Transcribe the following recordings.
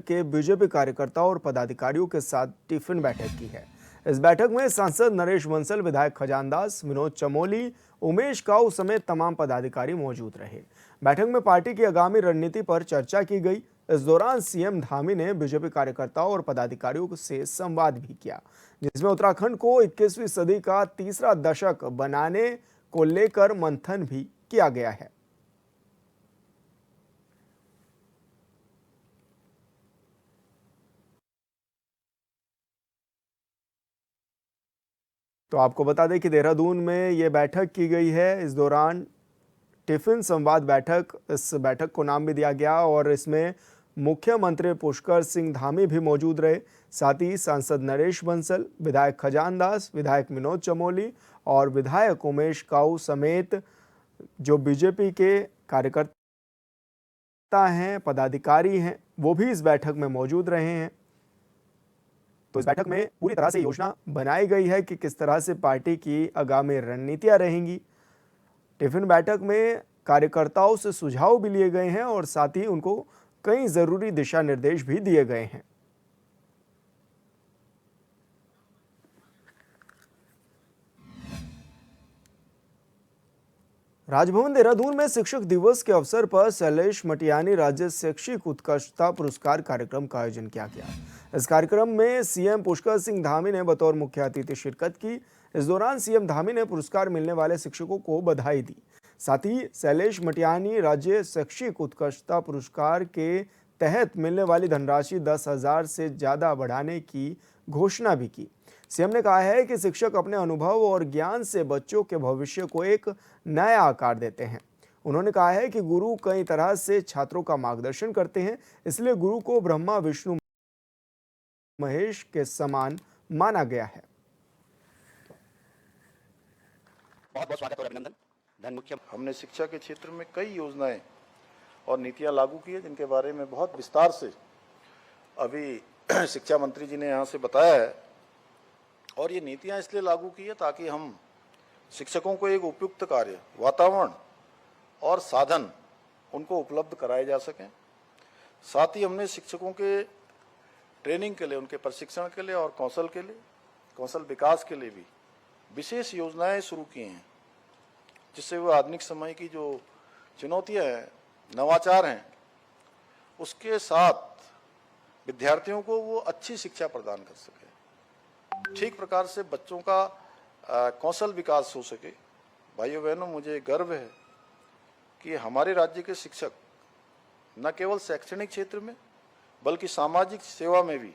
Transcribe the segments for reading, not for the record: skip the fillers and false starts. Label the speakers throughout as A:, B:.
A: के बीजेपी कार्यकर्ताओं और पदाधिकारियों के साथ टिफिन बैठक की है। इस बैठक में सांसद नरेश बंसल, विधायक खजानदास, विनोद चमोली, उमेश काऊ समेत तमाम पदाधिकारी मौजूद रहे। बैठक में पार्टी की आगामी रणनीति पर चर्चा की गई। इस दौरान सीएम धामी ने बीजेपी कार्यकर्ताओं और पदाधिकारियों से संवाद भी किया, जिसमें उत्तराखंड को 21वीं सदी का तीसरा दशक बनाने को लेकर मंथन भी किया गया है। तो आपको बता दें कि देहरादून में ये बैठक की गई है। इस दौरान टिफिन संवाद बैठक, इस बैठक को नाम भी दिया गया और इसमें मुख्यमंत्री पुष्कर सिंह धामी भी मौजूद रहे। साथ ही सांसद नरेश बंसल, विधायक खजानदास, विधायक विनोद चमोली और विधायक उमेश काऊ समेत जो बीजेपी के कार्यकर्ता हैं, पदाधिकारी हैं, वो भी इस बैठक में मौजूद रहे हैं। तो इस बैठक में पूरी तरह से योजना बनाई गई है कि किस तरह से पार्टी की आगामी रणनीतियां रहेंगी। टिफिन बैठक में कार्यकर्ताओं से सुझाव भी लिए गए हैं और साथ ही उनको कई जरूरी दिशा निर्देश भी दिए गए हैं। राजभवन देहरादून में शिक्षक दिवस के अवसर पर शैलेश मटियानी राज्य शैक्षिक उत्कृष्टता पुरस्कार कार्यक्रम का आयोजन किया गया। इस कार्यक्रम में सीएम पुष्कर सिंह धामी ने बतौर मुख्य अतिथि शिरकत की। इस दौरान सीएम धामी ने पुरस्कार मिलने वाले शिक्षकों को बधाई दी। साथ ही शैलेश मटियानी राज्य शैक्षिक उत्कृष्टता पुरस्कार के तहत मिलने वाली धनराशि 10,000 से ज्यादा बढ़ाने की घोषणा भी की। सीएम ने कहा है कि शिक्षक अपने अनुभव और ज्ञान से बच्चों के भविष्य को एक नया आकार देते हैं। उन्होंने कहा है कि गुरु कई तरह से छात्रों का मार्गदर्शन करते हैं, इसलिए गुरु को ब्रह्मा विष्णु महेश के समान माना गया है।
B: बहुत बहुत स्वागत और अभिनंदन। हमने शिक्षा के क्षेत्र में कई योजनाएं और नीतियां लागू की है, जिनके बारे में बहुत विस्तार से अभी शिक्षा मंत्री जी ने यहाँ से बताया है। और ये नीतियां इसलिए लागू की है ताकि हम शिक्षकों को एक उपयुक्त कार्य वातावरण और साधन उनको उपलब्ध कराए जा सकें। साथ ही हमने शिक्षकों के ट्रेनिंग के लिए, उनके प्रशिक्षण के लिए और कौशल विकास के लिए भी विशेष योजनाएं शुरू की हैं, जिससे वो आधुनिक समय की जो चुनौतियां हैं, नवाचार हैं, उसके साथ विद्यार्थियों को वो अच्छी शिक्षा प्रदान कर सके, ठीक प्रकार से बच्चों का कौशल विकास हो सके। भाइयों बहनों, मुझे गर्व है कि हमारे राज्य के शिक्षक न केवल शैक्षणिक क्षेत्र में बल्कि सामाजिक सेवा में भी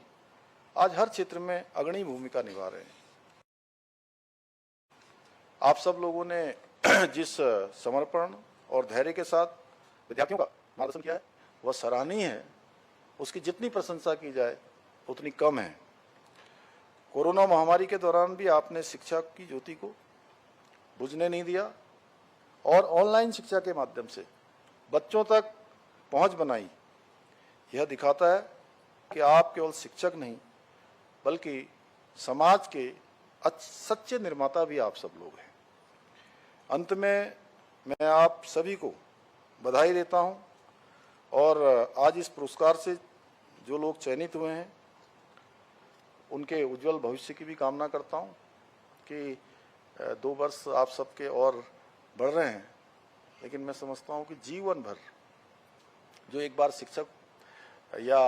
B: आज हर क्षेत्र में अग्रणी भूमिका निभा रहे हैं। आप सब लोगों ने जिस समर्पण और धैर्य के साथ विद्यार्थियों का मार्गदर्शन किया है वह सराहनीय है। उसकी जितनी प्रशंसा की जाए उतनी कम है। कोरोना महामारी के दौरान भी आपने शिक्षा की ज्योति को बुझने नहीं दिया और ऑनलाइन शिक्षा के माध्यम से बच्चों तक पहुंच बनाई। यह दिखाता है कि आप केवल शिक्षक नहीं बल्कि समाज के सच्चे निर्माता भी आप सब लोग हैं। अंत में मैं आप सभी को बधाई देता हूं और आज इस पुरस्कार से जो लोग चयनित हुए हैं उनके उज्जवल भविष्य की भी कामना करता हूं कि 2 वर्ष आप सबके और बढ़ रहे हैं, लेकिन मैं समझता हूं कि जीवन भर जो एक बार शिक्षक या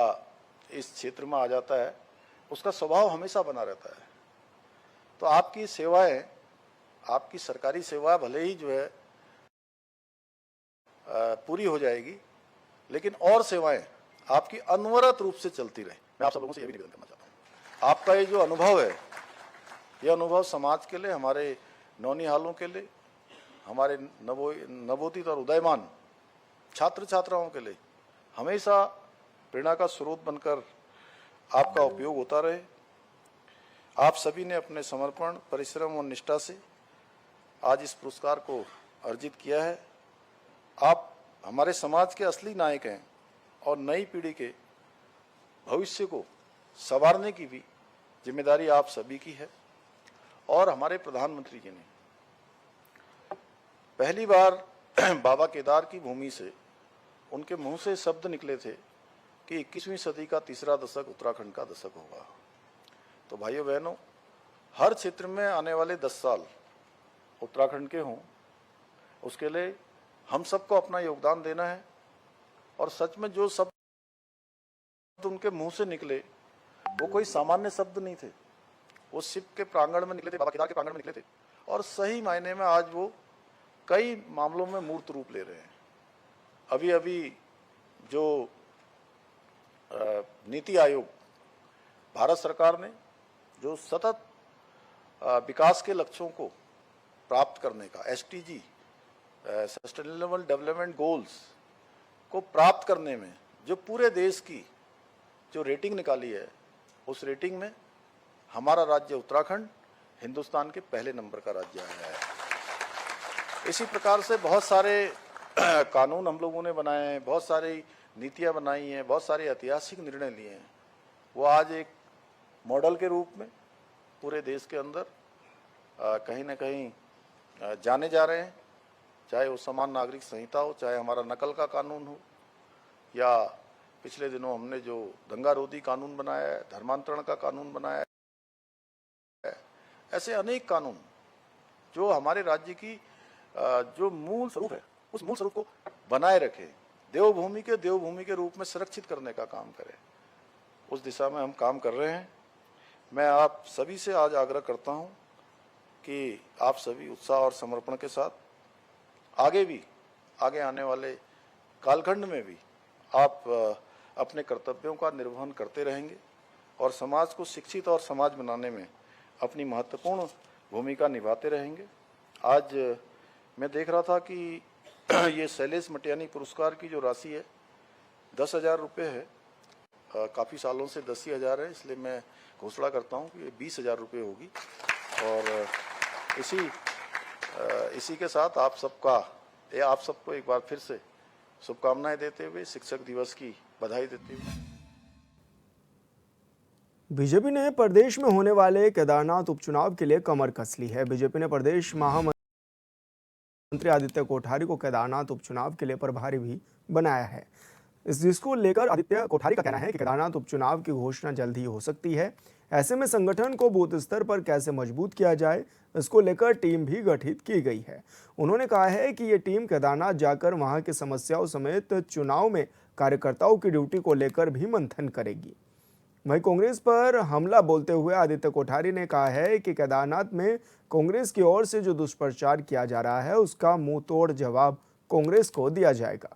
B: इस क्षेत्र में आ जाता है उसका स्वभाव हमेशा बना रहता है। तो आपकी सेवाएं, आपकी सरकारी सेवा भले ही जो है पूरी हो जाएगी, लेकिन और सेवाएं आपकी अनवरत रूप से चलती रहे। मैं आप सब लोगों से यह भी निवेदन करना चाहता हूं। आपका ये जो अनुभव है, यह अनुभव समाज के लिए, हमारे नौनिहालों के लिए, हमारे नवोदित और उदयमान छात्र छात्राओं के लिए हमेशा प्रेरणा का स्रोत बनकर आपका उपयोग होता रहे। आप सभी ने अपने समर्पण, परिश्रम और निष्ठा से आज इस पुरस्कार को अर्जित किया है। आप हमारे समाज के असली नायक हैं और नई पीढ़ी के भविष्य को संवारने की भी जिम्मेदारी आप सभी की है। और हमारे प्रधानमंत्री जी ने पहली बार बाबा केदार की भूमि से उनके मुंह से शब्द निकले थे कि 21वीं सदी का तीसरा दशक उत्तराखंड का दशक होगा। तो भाइयों बहनों, हर क्षेत्र में आने वाले 10 साल उत्तराखंड के हों, उसके लिए हम सबको अपना योगदान देना है। और सच में जो शब्द उनके मुंह से निकले वो कोई सामान्य शब्द नहीं थे, वो शिव के प्रांगण में निकले थे, बाबा केदार के प्रांगण में निकले थे, और सही मायने में आज वो कई मामलों में मूर्त रूप ले रहे हैं। अभी अभी जो नीति आयोग, भारत सरकार ने जो सतत विकास के लक्ष्यों को प्राप्त करने का, SDG सस्टेनेबल डेवलपमेंट गोल्स को प्राप्त करने में जो पूरे देश की जो रेटिंग निकाली है, उस रेटिंग में हमारा राज्य उत्तराखंड हिंदुस्तान के पहले नंबर का राज्य आया है। इसी प्रकार से बहुत सारे कानून हम लोगों ने बनाए हैं, बहुत सारी नीतियां बनाई हैं, बहुत सारे ऐतिहासिक निर्णय लिए हैं, वो आज एक मॉडल के रूप में पूरे देश के अंदर कहीं ना कहीं जाने जा रहे हैं। चाहे वो समान नागरिक संहिता हो, चाहे हमारा नकल का कानून हो, या पिछले दिनों हमने जो दंगा रोधी कानून बनाया है, धर्मांतरण का कानून बनाया है, ऐसे अनेक कानून जो हमारे राज्य की जो मूल स्वरूप है, उस मूल स्वरूप को बनाए रखे, देवभूमि के रूप में संरक्षित करने का काम करें, उस दिशा में हम काम कर रहे हैं। मैं आप सभी से आज आग्रह करता हूं कि आप सभी उत्साह और समर्पण के साथ आगे आने वाले कालखंड में भी आप अपने कर्तव्यों का निर्वहन करते रहेंगे और समाज को शिक्षित और समाज बनाने में अपनी महत्वपूर्ण भूमिका निभाते रहेंगे। आज मैं देख रहा था कि ये शैलेश मटियानी पुरस्कार की जो राशि है 10,000 रुपये है। काफ़ी सालों से 10,000 है, इसलिए मैं घोषणा करता हूँ कि ये 20,000 रुपये होगी। और इसी के साथ आप सबको एक बार फिर से शुभकामनाएं देते हुए, शिक्षक दिवस की बधाई देते हुए,
A: बीजेपी ने प्रदेश में होने वाले केदारनाथ उपचुनाव के लिए कमर कस ली है। बीजेपी ने प्रदेश महामंत्री आदित्य कोठारी को केदारनाथ उपचुनाव के लिए प्रभारी भी बनाया है। जिसको लेकर आदित्य कोठारी का कहना है कि केदारनाथ उपचुनाव की घोषणा जल्द ही हो सकती है। ऐसे में संगठन को बूथ स्तर पर कैसे मजबूत किया जाए, इसको लेकर टीम भी गठित की गई है। उन्होंने कहा है कि ये टीम केदारनाथ जाकर वहां की समस्याओं समेत चुनाव में कार्यकर्ताओं की ड्यूटी को लेकर भी मंथन करेगी। वहीं कांग्रेस पर हमला बोलते हुए आदित्य कोठारी ने कहा है कि केदारनाथ में कांग्रेस की ओर से जो दुष्प्रचार किया जा रहा है, उसका मुंह तोड़ जवाब कांग्रेस को दिया जाएगा।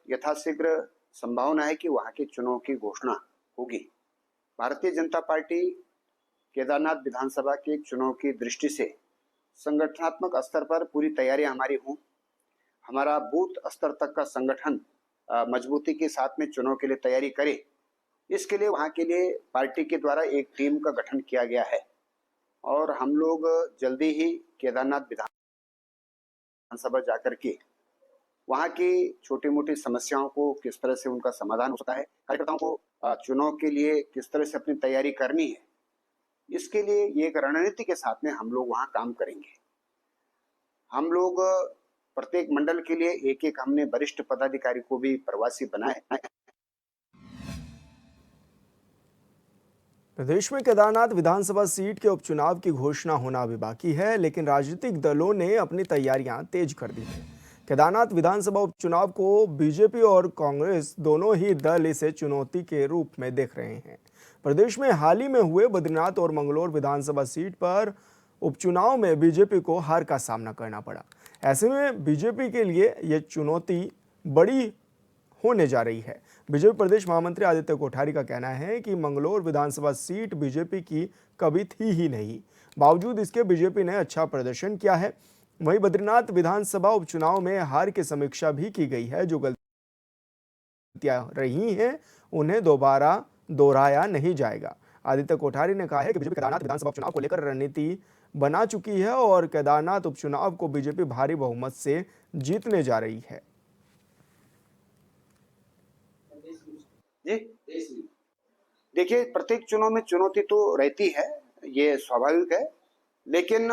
C: यथाशीघ्र संभावना है कि वहां के चुनाव की घोषणा होगी। भारतीय जनता पार्टी केदारनाथ विधानसभा के चुनाव की दृष्टि से संगठनात्मक स्तर पर पूरी तैयारियां हमारी हों। हमारा बूथ स्तर तक का संगठन मजबूती के साथ में चुनाव के लिए तैयारी करे, इसके लिए वहां के लिए पार्टी के द्वारा एक टीम का गठन किया गया है और हम लोग जल्दी ही केदारनाथ विधानसभा जाकर के वहां की छोटी मोटी समस्याओं को किस तरह से उनका समाधान हो सकता है, कार्यकर्ताओं को चुनाव के लिए किस तरह से अपनी तैयारी करनी है, इसके लिए ये एक रणनीति के साथ में हम लोग वहां काम करेंगे। हम लोग प्रत्येक मंडल के लिए एक हमने वरिष्ठ पदाधिकारी को भी प्रवासी बनाए।
A: प्रदेश में केदारनाथ विधानसभा सीट के उपचुनाव की घोषणा होना अभी बाकी है, लेकिन राजनीतिक दलों ने अपनी तैयारियां तेज कर दी है। केदारनाथ विधानसभा उपचुनाव को बीजेपी और कांग्रेस दोनों ही दल इसे चुनौती के रूप में देख रहे हैं। प्रदेश में हाल ही में हुए बद्रीनाथ और मंगलौर विधानसभा सीट पर उपचुनाव में बीजेपी को हार का सामना करना पड़ा। ऐसे में बीजेपी के लिए यह चुनौती बड़ी होने जा रही है। बीजेपी प्रदेश महामंत्री आदित्य कोठारी का कहना है कि मंगलौर विधानसभा सीट बीजेपी की कभी थी ही नहीं, बावजूद इसके बीजेपी ने अच्छा प्रदर्शन किया है। वहीं बद्रीनाथ विधानसभा उपचुनाव में हार की समीक्षा भी की गई है। जो गलतियां रही हैं उन्हें दोबारा दोहराया नहीं जाएगा। आदित्य कोठारी ने कहा है कि बीजेपी केदारनाथ विधानसभा उपचुनाव को लेकर रणनीति बना चुकी है और केदारनाथ उपचुनाव को बीजेपी भारी बहुमत से जीतने जा रही है।
C: देखिए, प्रत्येक चुनाव में चुनौती तो रहती है, ये स्वाभाविक है, लेकिन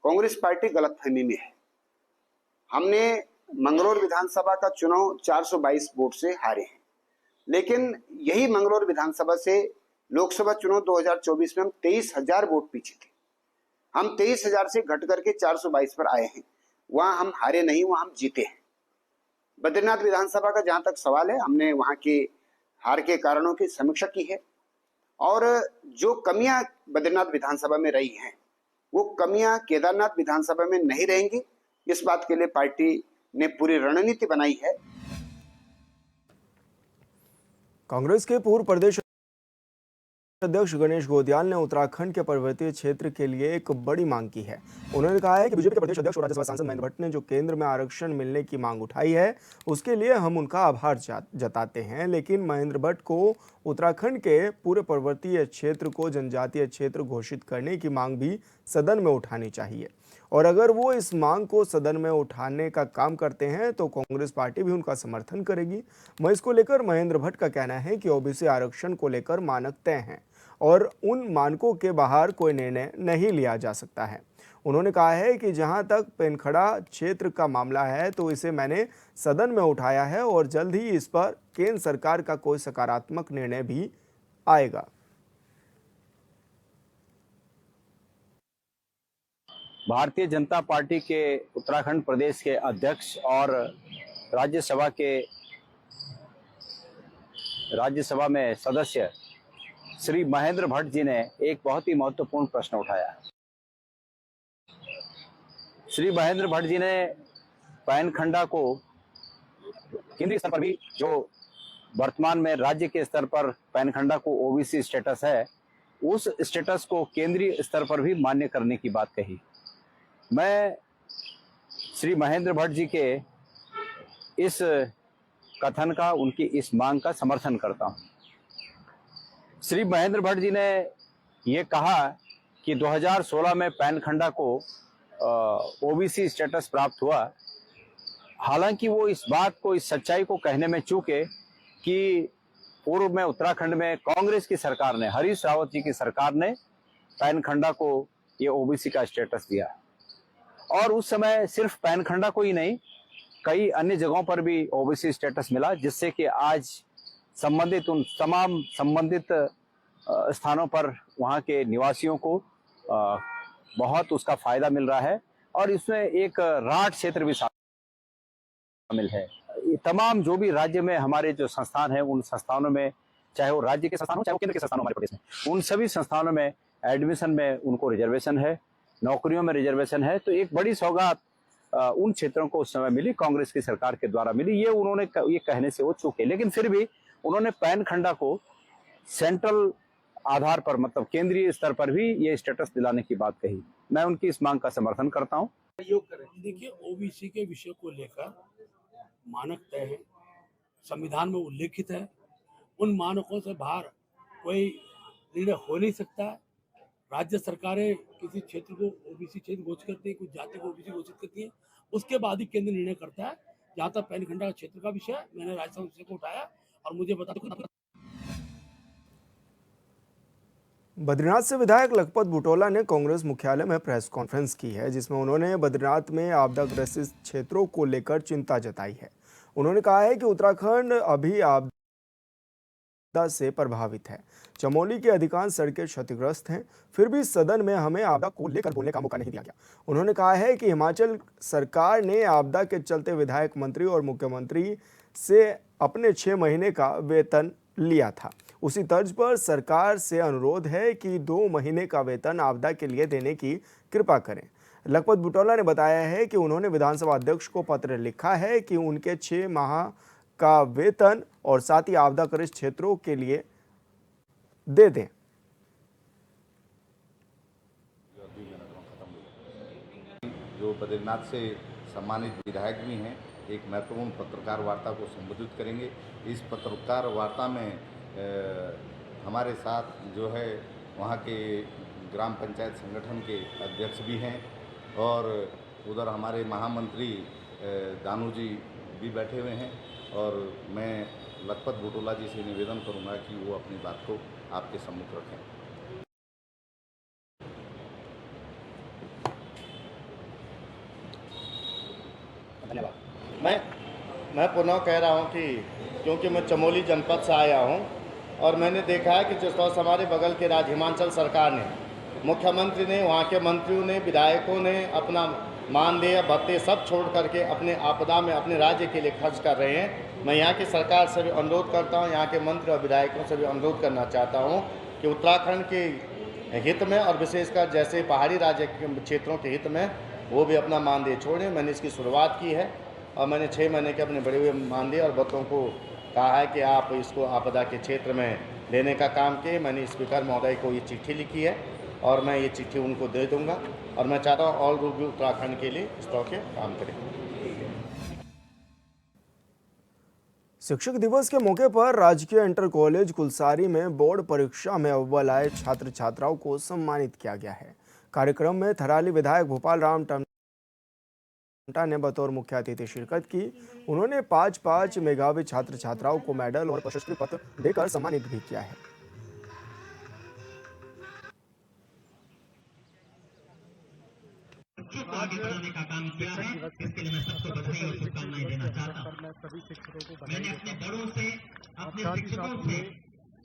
C: कांग्रेस पार्टी गलतफहमी में है। हमने मंगलौर विधानसभा का चुनाव 422 वोट से हारे हैं, लेकिन यही मंगलौर विधानसभा से लोकसभा चुनाव 2024 में हम 23,000 वोट पीछे थे। हम 23,000 से घट करके 422 पर आए हैं। वहां हम हारे नहीं, वहां हम जीते हैं। बद्रीनाथ विधानसभा का जहां तक सवाल है, हमने वहां के हार के कारणों की समीक्षा की है और जो कमियां बद्रीनाथ विधानसभा में रही हैं वो कमियां केदारनाथ विधानसभा में नहीं रहेंगी। इस बात के लिए पार्टी ने पूरी रणनीति बनाई है।
A: कांग्रेस के पूर्व प्रदेश अध्यक्ष गणेश गोदियाल ने उत्तराखंड के पर्वतीय क्षेत्र के लिए एक बड़ी मांग की है। उन्होंने कहा है कि बीजेपी के प्रदेश अध्यक्ष और राज्यसभा सांसद महेंद्र भट्ट ने जो केंद्र में आरक्षण मिलने की मांग उठाई है उसके लिए हम उनका आभार जताते हैं, लेकिन महेंद्र भट्ट को उत्तराखंड के पूरे पर्वतीय क्षेत्र को जनजातीय क्षेत्र घोषित करने की मांग भी सदन में उठानी चाहिए और अगर वो इस मांग को सदन में उठाने का काम करते हैं तो कांग्रेस पार्टी भी उनका समर्थन करेगी। मैं इसको लेकर महेंद्र भट्ट का कहना है कि ओबीसी आरक्षण को लेकर मानक तय हैं और उन मानकों के बाहर कोई निर्णय नहीं लिया जा सकता है। उन्होंने कहा है कि जहां तक पेनखड़ा क्षेत्र का मामला है तो इसे मैंने सदन में उठाया है और जल्द ही इस पर केंद्र सरकार का कोई सकारात्मक निर्णय भी आएगा।
D: भारतीय जनता पार्टी के उत्तराखंड प्रदेश के अध्यक्ष और राज्यसभा में सदस्य श्री महेंद्र भट्ट जी ने एक बहुत ही महत्वपूर्ण प्रश्न उठाया। श्री महेंद्र भट्ट जी ने पैनखंडा को केंद्रीय स्तर पर भी, जो वर्तमान में राज्य के स्तर पर पैनखंडा को ओबीसी स्टेटस है, उस स्टेटस को केंद्रीय स्तर पर भी मान्य करने की बात कही। मैं श्री महेंद्र भट्ट जी के इस कथन का, उनकी इस मांग का समर्थन करता हूं। श्री महेंद्र भट्ट जी ने ये कहा कि 2016 में पैनखंडा को ओबीसी स्टेटस प्राप्त हुआ। हालांकि वो इस बात को, इस सच्चाई को कहने में चूके कि पूर्व में उत्तराखंड में कांग्रेस की सरकार ने, हरीश रावत जी की सरकार ने पैनखंडा को ये ओबीसी का स्टेटस दिया और उस समय सिर्फ पैनखंडा को ही नहीं, कई अन्य जगहों पर भी ओबीसी स्टेटस मिला, जिससे कि आज संबंधित उन तमाम संबंधित स्थानों पर वहाँ के निवासियों को बहुत उसका फायदा मिल रहा है और इसमें एक राठ क्षेत्र भी शामिल है। ये तमाम जो भी राज्य में हमारे जो संस्थान हैं, उन संस्थानों में, चाहे वो राज्य के संस्थान हो चाहे वो केंद्र के संस्थान हमारे प्रदेश में, उन सभी संस्थानों में एडमिशन में उनको रिजर्वेशन है, नौकरियों में रिजर्वेशन है। तो एक बड़ी सौगात उन क्षेत्रों को उस समय मिली, कांग्रेस की सरकार के द्वारा मिली। ये उन्होंने ये कहने से वो चूके, लेकिन फिर भी उन्होंने पैनखंडा को सेंट्रल आधार पर, मतलब केंद्रीय स्तर पर भी ये स्टेटस दिलाने की बात कही। मैं उनकी इस मांग का समर्थन करता हूं।
E: देखिए, ओबीसी के विषय को लेकर मानक तय है, संविधान में उल्लेखित है। उन मानकों से बाहर कोई निर्णय हो नहीं सकता है। राज्य सरकारें किसी क्षेत्र को ओबीसी क्षेत्र घोषित करती है, कुछ जाति को ओबीसी घोषित करती है, उसके बाद ही केंद्र निर्णय करता है। जहां तक पैनखंडा क्षेत्र का विषय, मैंने राज्यसभा विषय को उठाया और मुझे बता दो।
A: बद्रीनाथ से विधायक लखपत बुटोला ने कांग्रेस मुख्यालय में प्रेस कॉन्फ्रेंस की है, जिसमें उन्होंने बद्रीनाथ में आपदाग्रस्त क्षेत्रों को लेकर चिंता जताई है। उन्होंने कहा है कि उत्तराखंड अभी आपदा से प्रभावित है। चमोली की अधिकांश सड़कें क्षतिग्रस्त हैं, फिर भी सदन में हमें आपदा को लेकर बोलने का मौका नहीं दिया गया। उन्होंने कहा है कि हिमाचल सरकार ने आपदा के चलते विधायक, मंत्री और मुख्यमंत्री से अपने 6 महीने का वेतन लिया था। उसी तर्ज पर सरकार से अनुरोध है कि 2 महीने का वेतन आपदा के लिए देने की कृपा करें। लखपत बुटोला ने बताया है कि उन्होंने विधानसभा अध्यक्ष को पत्र लिखा है कि उनके 6 माह का वेतन और साथ ही आपदाग्रस्त क्षेत्रों के लिए दे दें।
F: जो बद्रीनाथ से सम्मानित विधायक भी हैं, एक महत्वपूर्ण पत्रकार वार्ता को संबोधित करेंगे। इस पत्रकार वार्ता में हमारे साथ जो है वहाँ के ग्राम पंचायत संगठन के अध्यक्ष भी हैं और उधर हमारे महामंत्री दानू जी भी बैठे हुए हैं और मैं लखपत बुटोला जी से निवेदन करूँगा कि वो अपनी बात को आपके सम्मुख रखें।
G: मैं पुनः कह रहा हूं कि क्योंकि मैं चमोली जनपद से आया हूं और मैंने देखा है कि जिस तरह से हमारे बगल के राज्य हिमाचल सरकार ने, मुख्यमंत्री ने, वहाँ के मंत्रियों ने, विधायकों ने अपना मानदेय भत्ते सब छोड़ करके अपने आपदा में अपने राज्य के लिए खर्च कर रहे हैं। मैं यहाँ की सरकार से भी अनुरोध करता हूँ, यहाँ के मंत्री और विधायकों से भी अनुरोध करना चाहता हूँ कि उत्तराखंड के हित में और विशेषकर जैसे पहाड़ी राज्य के क्षेत्रों के हित में वो भी अपना मानदेय छोड़ें। मैंने इसकी शुरुआत की है और मैंने 6 महीने के अपने बड़े हुए मानदेय और भत्तों को कहा है कि आप इसको आपदा के क्षेत्र में देने का काम किए। मैंने स्पीकर महोदय को ये चिट्ठी लिखी है और मैं ये चिट्ठी उनको दे दूंगा और मैं चाहता हूँ ऑल ग्रुप भी उत्तराखंड के लिए इस तरह के काम करें।
A: शिक्षक दिवस के मौके पर राजकीय इंटर कॉलेज कुलसारी में बोर्ड परीक्षा में अव्वल आए छात्र छात्राओं को सम्मानित किया गया है। कार्यक्रम में थराली विधायक भोपाल राम टंटा ने बतौर मुख्य अतिथि शिरकत की। उन्होंने 5 मेधावी छात्र छात्राओं को मेडल और प्रशस्ति पत्र देकर सम्मानित भी किया है।
H: आगे बढ़ाने का काम किया है, इसके लिए मैं सबको बधाई और शुभकामनाएं देना चाहता हूँ। मैंने अपने बड़ों से, अपने शिक्षकों से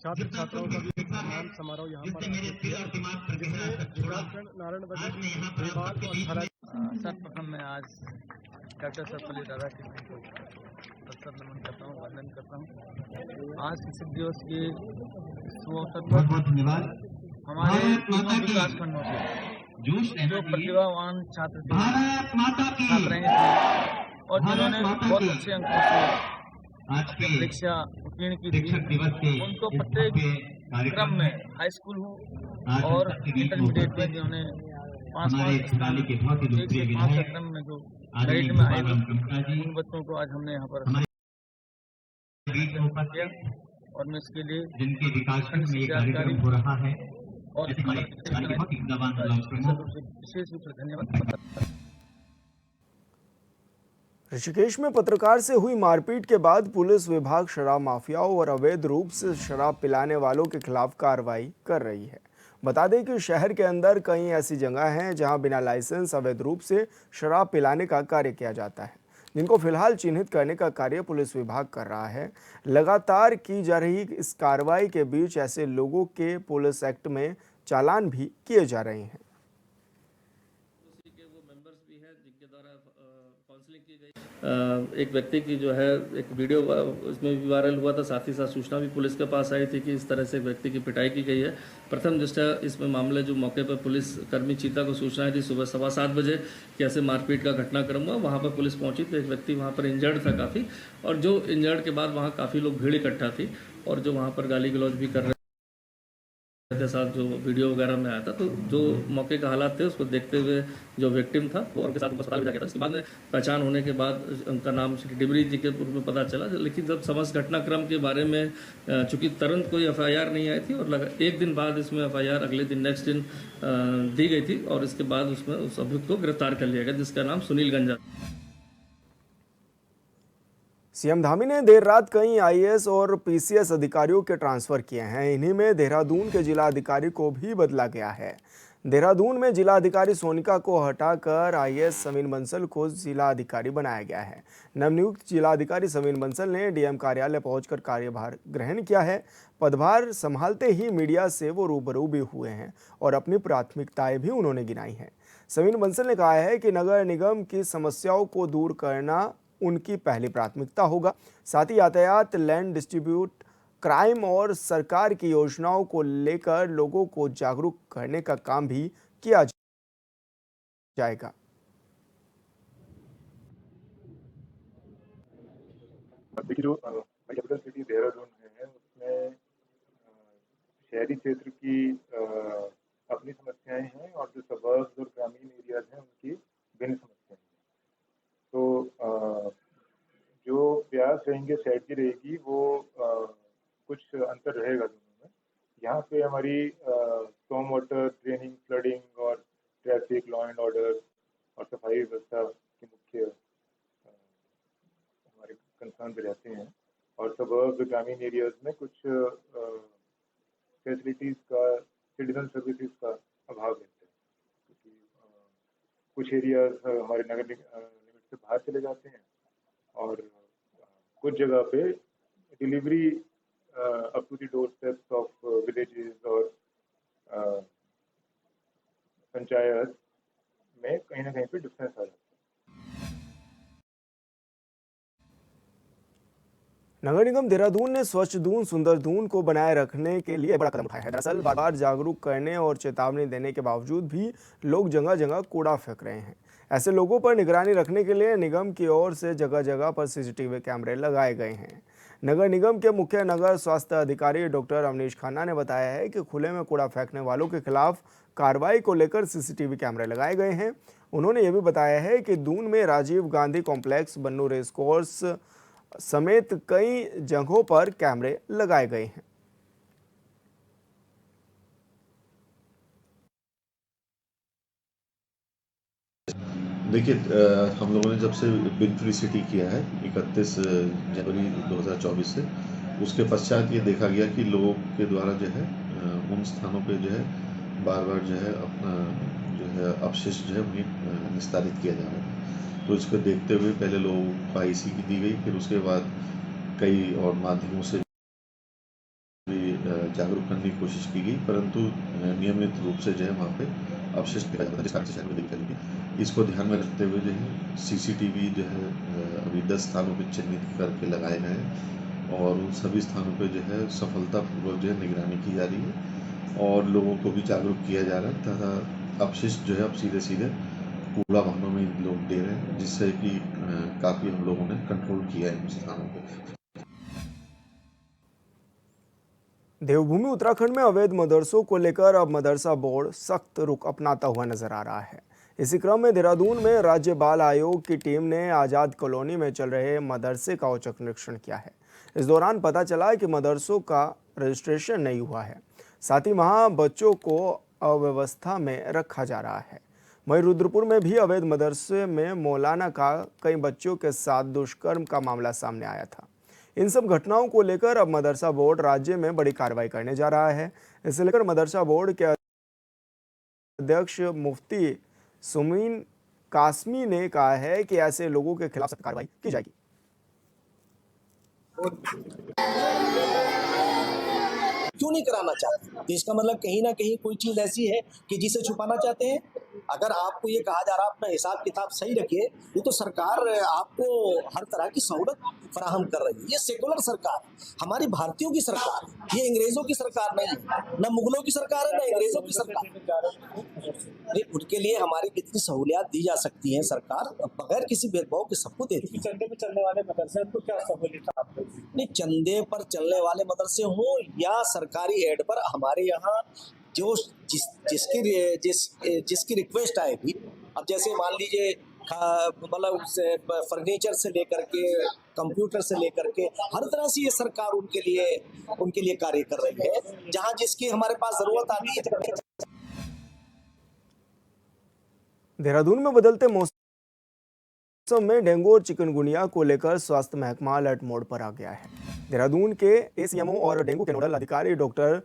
I: छात्र छात्राओं का भी सम्मान समारोह यहाँ पर
H: जिससे मेरे दिल और दिमाग पर गहरा असर छोड़ा।
I: नारायणगढ़
H: आज मैं यहाँ पर आप सबके बीच में
I: सर्वप्रथम मैं आज डॉक्टर सर्वपल्ली राधाकृष्णन को सत्तर नमन करता हूँ, वंदन करता हूँ। आज शिक्षक दिवस के शुभ अवसर पर
H: बहुत धन्यवाद।
I: हमारे तीनों विकास खंडों से जो प्रतिभावान छात्र थे, छात्राएं थी और जिन्होंने बहुत अच्छे अंकों से
H: आज के
I: परीक्षा उत्तीर्ण की थी,
H: शिक्षक दिवस के
I: उनको प्रत्येक क्रम में हाई स्कूल हो और इंटरमीडिएट में जिन्होंने
H: हमारे प्रणाली के बहुत ही लोकप्रिय विधायक
I: क्रम में जो
H: आदरणीय
I: मेरिट में आए
H: भोपाल राम टंटा जी
I: उन बच्चों को आज हमने यहाँ पर
H: बीच में उपस्थित
I: किया और मैं इसके लिए
H: जिनके विकास खंड में ये कार्यक्रम हो रहा है
I: और
H: जैसे हमारे प्रणाली के बहुत ही विद्वान ब्लॉक प्रमुख
I: विशेष रूप से धन्यवाद।
A: ऋषिकेश में पत्रकार से हुई मारपीट के बाद पुलिस विभाग शराब माफियाओं और अवैध रूप से शराब पिलाने वालों के खिलाफ कार्रवाई कर रही है। बता दें कि शहर के अंदर कई ऐसी जगह हैं जहां बिना लाइसेंस अवैध रूप से शराब पिलाने का कार्य किया जाता है, जिनको फिलहाल चिन्हित करने का कार्य पुलिस विभाग कर रहा है। लगातार की जा रही इस कार्रवाई के बीच ऐसे लोगों के पुलिस एक्ट में चालान भी किए जा रहे हैं।
J: एक व्यक्ति की जो है एक वीडियो उसमें भी वायरल हुआ था, साथ ही साथ सूचना भी पुलिस के पास आई थी कि इस तरह से एक व्यक्ति की पिटाई की गई है। प्रथम दृष्टया इसमें मामले जो मौके पर पुलिस कर्मी चीता को सूचना आई थी सुबह 7:15 बजे कि ऐसे मारपीट का घटनाक्रम हुआ। वहाँ पर पुलिस पहुंची तो एक व्यक्ति वहाँ पर इंजर्ड था काफ़ी, और जो इंजर्ड के बाद वहाँ काफ़ी लोग भीड़ इकट्ठा थी और जो वहाँ पर गाली गलौज भी कर रहे के साथ जो वीडियो वगैरह में आया था। तो जो मौके का हालात थे उसको देखते हुए जो विक्टिम था वो उनके साथ अस्पताल भेजा गया था। इसके बाद में पहचान होने के बाद उनका नाम श्री डिबरी जी के रूप में पता चला, लेकिन जब समस्त घटनाक्रम के बारे में चूंकि तुरंत कोई FIR नहीं आई थी और एक दिन बाद इसमें FIR अगले दिन नेक्स्ट दिन दी गई थी और इसके बाद उसमें उस अभियुक्त को गिरफ्तार कर लिया गया जिसका नाम सुनील गंजा।
A: सीएम धामी ने देर रात कई IAS और PCS अधिकारियों के ट्रांसफर किए हैं। इन्हीं में देहरादून के जिला अधिकारी को भी बदला गया है। देहरादून में जिला अधिकारी सोनिका को हटाकर IAS समीन बंसल को जिला अधिकारी बनाया गया है। नवनियुक्त जिला अधिकारी समीन बंसल ने DM कार्यालय पहुंचकर कार्यभार ग्रहण किया है। पदभार संभालते ही मीडिया से वो रूबरू भी हुए हैं और अपनी प्राथमिकताएं भी उन्होंने गिनाई हैं। समीन बंसल ने कहा है कि नगर निगम की समस्याओं को दूर करना उनकी पहली प्राथमिकता होगा। साथ ही यातायात, लैंड डिस्ट्रीब्यूट, क्राइम और सरकार की योजनाओं को लेकर लोगों को जागरूक करने का काम भी किया जाएगा।
K: देखिए, जो कैपिटल सिटी देहरादून है उसमें शहरी क्षेत्र की अपनी समस्याएं हैं और जो सबर्ब्स और ग्रामीण एरियाज हैं उनकी भिन्न समस्याएं हैं। तो जो प्रयास रहेंगे, स्ट्रेटजी रहेगी, वो कुछ अंतर रहेगा दोनों में। यहाँ पे हमारी स्टॉर्म वाटर ट्रेनिंग, फ्लडिंग और ट्रैफिक, लॉ एंड ऑर्डर और सफाई व्यवस्था के मुख्य हमारे कंसर्न पे रहते हैं। और सबर्ब ग्रामीण एरियाज में कुछ फैसिलिटीज़ का, सिटीजन सर्विसेज का अभाव रहता है, क्योंकि कुछ एरियाज हमारे नगर लिमिट से बाहर चले जाते हैं और कुछ जगह पे delivery up to the door steps of villages और पंचायत में कहीं ना कहीं पे डिफरेंस आ जाता है।
A: नगर निगम देहरादून ने स्वच्छ दून सुंदर दून को बनाए रखने के लिए बड़ा कदम उठाया है। दरअसल बार बार जागरूक करने और चेतावनी देने के बावजूद भी लोग जगह जगह कूड़ा फेंक रहे हैं। ऐसे लोगों पर निगरानी रखने के लिए निगम की ओर से जगह जगह पर सीसीटीवी कैमरे लगाए गए हैं। नगर निगम के मुख्य नगर स्वास्थ्य अधिकारी डॉक्टर अवनीश खन्ना ने बताया है कि खुले में कूड़ा फेंकने वालों के खिलाफ कार्रवाई को लेकर सीसीटीवी कैमरे लगाए गए हैं। उन्होंने ये भी बताया है कि दून में राजीव गांधी कॉम्प्लेक्स, बन्नू रेस कोर्स समेत कई जगहों पर कैमरे लगाए गए हैं।
L: देखिए, हम लोगों ने जब से बिन फ्री सिटी किया है 31 जनवरी 2024 से, उसके पश्चात ये देखा गया कि लोगों के द्वारा जो है उन स्थानों पे जो है बार बार जो है अपना जो है अपशिष्ट जो है उन्हें निस्तारित किया जा रहा है। तो इसको देखते हुए पहले लोगों को आईसी की दी गई, फिर उसके बाद कई और माध्यमों से भी जागरूक करने की कोशिश की गई, परंतु नियमित रूप से जो है वहाँ पे अपशिष्ट किया जाता है, जिस कारण से शहर में दिक्कत होगी। इसको ध्यान में रखते हुए जो है सीसीटीवी जो है अभी 10 स्थानों पर चिन्हित करके लगाए गए हैं और उन सभी स्थानों पर जो है सफलतापूर्वक जो है निगरानी की जा रही है और लोगों को भी जागरूक किया जा रहा है तथा अपशिष्ट जो है अब सीधे सीधे कूड़ा वाहनों में लोग दे रहे हैं, जिससे कि काफ़ी हम लोगों ने कंट्रोल किया है उन स्थानों पर।
A: देवभूमि उत्तराखंड में अवैध मदरसों को लेकर अब मदरसा बोर्ड सख्त रुख अपनाता हुआ नजर आ रहा है। इसी क्रम में देहरादून में राज्य बाल आयोग की टीम ने आज़ाद कॉलोनी में चल रहे मदरसे का औचक निरीक्षण किया है। इस दौरान पता चला कि मदरसों का रजिस्ट्रेशन नहीं हुआ है, साथ ही वहाँ बच्चों को अव्यवस्था में रखा जा रहा है। वहीं रुद्रपुर में भी अवैध मदरसे में मौलाना का कई बच्चों के साथ दुष्कर्म का मामला सामने आया था। इन सब घटनाओं को लेकर अब मदरसा बोर्ड राज्य में बड़ी कार्रवाई करने जा रहा है। इसे लेकर मदरसा बोर्ड के अध्यक्ष मुफ्ती सुमीन कासमी ने कहा है कि ऐसे लोगों के खिलाफ सख्त कार्रवाई की जाएगी।
M: क्यों नहीं कराना चाहते? तो इसका मतलब कहीं ना कहीं कोई चीज ऐसी है कि जिसे छुपाना चाहते हैं। अगर आपको ये कहा जा रहा है अपना हिसाब किताब सही रखिए, ये तो सरकार आपको हर तरह की सहूलत फराहम कर रही है। ये सेकुलर सरकार, हमारी भारतीयों की सरकार, ये अंग्रेजों की सरकार नहीं है, न मुगलों की सरकार है, न अंग्रेजों की सरकार। उनके लिए हमारी कितनी सहूलियत दी जा सकती है सरकार बगैर किसी भेदभाव के सबको देती है।
I: चंदे पे चलने वाले मदरसे को क्या सहूलियत आपको?
M: नहीं, चंदे पर चलने वाले मदरसे हों या सरकारी एड पर, हमारे यहाँ जो जिसकी रिक्वेस्ट आएगी, अब जैसे मान लीजिए मतलब फर्नीचर से लेकर के कंप्यूटर से लेकर के हर तरह से ये सरकार उनके लिए कार्य कर रही है। जहाँ जिसकी हमारे पास जरूरत आती है।
A: देहरादून में बदलते मौसम में डेंगू और चिकनगुनिया को लेकर स्वास्थ्य महकमा अलर्ट मोड पर आ गया है। देहरादून के एसीएमओ और डेंगू के नोडल अधिकारी डॉक्टर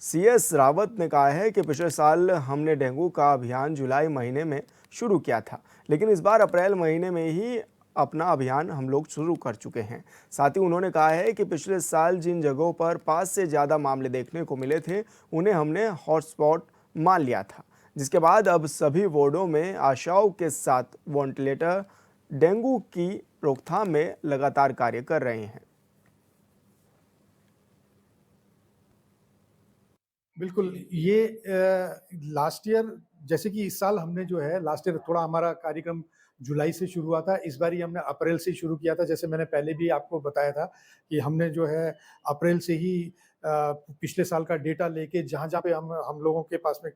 A: CS रावत ने कहा है कि पिछले साल हमने डेंगू का अभियान जुलाई महीने में शुरू किया था, लेकिन इस बार अप्रैल महीने में ही अपना अभियान हम लोग शुरू कर चुके हैं। साथ ही उन्होंने कहा है कि पिछले साल जिन जगहों पर 5 से ज़्यादा मामले देखने को मिले थे उन्हें हमने हॉटस्पॉट मान लिया था, जिसके बाद अब सभी वार्डों में आशाओं के साथ वेंटिलेटर डेंगू की रोकथाम में लगातार कार्य कर रहे हैं।
N: बिल्कुल, ये लास्ट ईयर जैसे कि इस साल हमने जो है लास्ट ईयर थोड़ा हमारा कार्यक्रम जुलाई से शुरू हुआ था, इस बार ही हमने अप्रैल से शुरू किया था। जैसे मैंने पहले भी आपको बताया था कि हमने जो है अप्रैल से ही पिछले साल का डेटा लेके जहाँ पे हम लोगों के पास में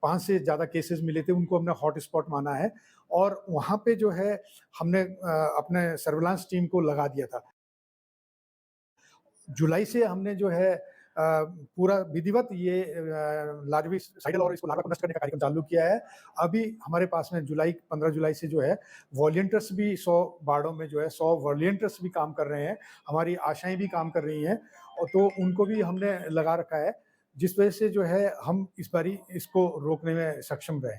N: 5 से ज़्यादा केसेस मिले थे उनको हमने हॉटस्पॉट माना है और वहाँ पे जो है हमने अपने सर्विलांस टीम को लगा दिया था। जुलाई से हमने जो है पूरा विधिवत ये लार्वी साइकिल और इसको लागू नष्ट करने का कार्यक्रम चालू किया है। अभी हमारे पास में 15 जुलाई से जो है वॉलंटियर्स भी 100 वार्डों में जो है 100 वॉलंटियर्स भी काम कर रहे हैं, हमारी आशाएं भी काम कर रही हैं और तो उनको भी हमने लगा रखा है, जिस वजह से जो है हम इस बारी इसको रोकने में सक्षम रहे।